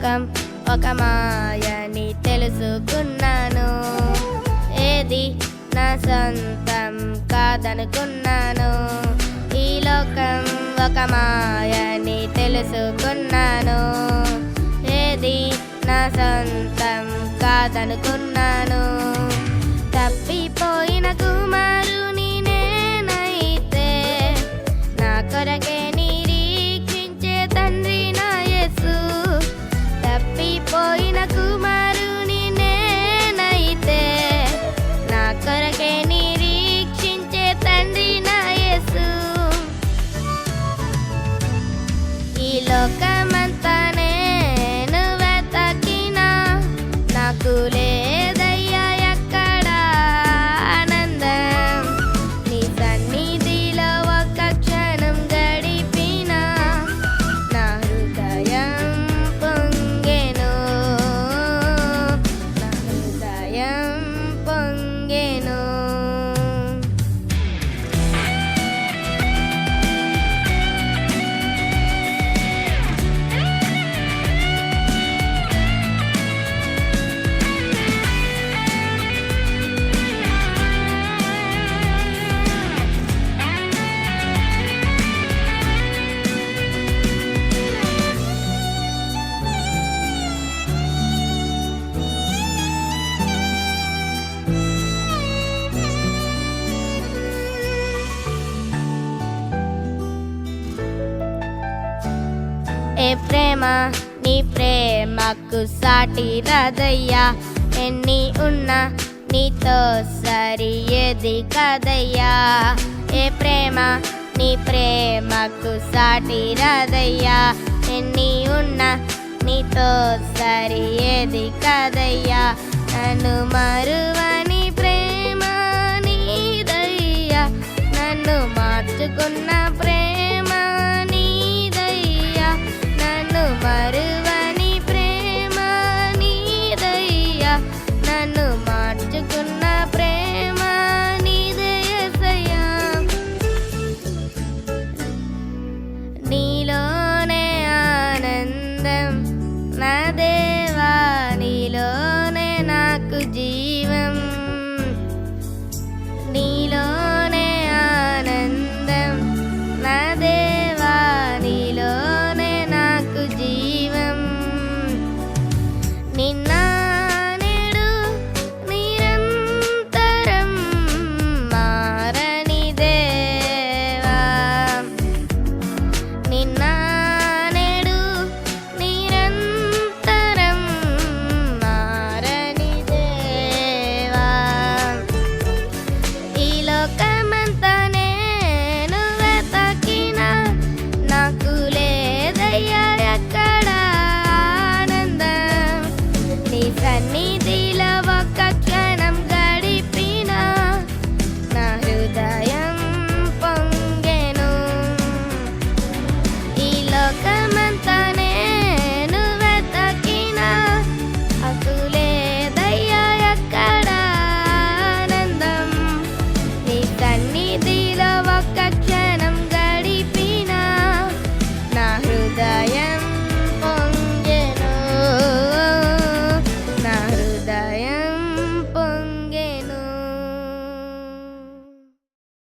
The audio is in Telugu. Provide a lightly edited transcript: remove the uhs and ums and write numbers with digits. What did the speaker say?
లోకం ఒక మాయని తెలుసుకున్నాను. ఏది నా సొంతం కాదనుకున్నాను. ఈ లోకం ఒక మాయని తెలుసుకున్నాను. ఏది నా సొంతం కాదనుకున్నాను. తప్పిపోయిన కుమారుని నేనైతే నా కొరకే నిరీక్షించే తండ్రి నా యేసు. తప్పిపోయిన కుమారుని నేనైతే నా కొరకే నిరీక్షించే తండ్రి నా యేసు. ఈ లోకమంతా నేను వెతకినా నాకు లేదయ్యా ఎక్కడ ఆనందం. నీ సన్నిధిలో ఒక క్షణం గడిపినా నా హృదయం పొంగెను. నా హృదయం పొంగెను. ఏ ప్రేమ నీ ప్రేమకు సాటి రాదయ్యా. ఎన్ని ఉన్నా నీతో సరి ఏది కాదయ్యా. ఏ ప్రేమ నీ ప్రేమకు సాటి రాదయ్యా. ఎన్ని ఉన్నా నీతో సరి ఏది కాదయ్యా. నన్ను మరువని ప్రేమ నీదయ్యా. నన్ను మార్చుకున్న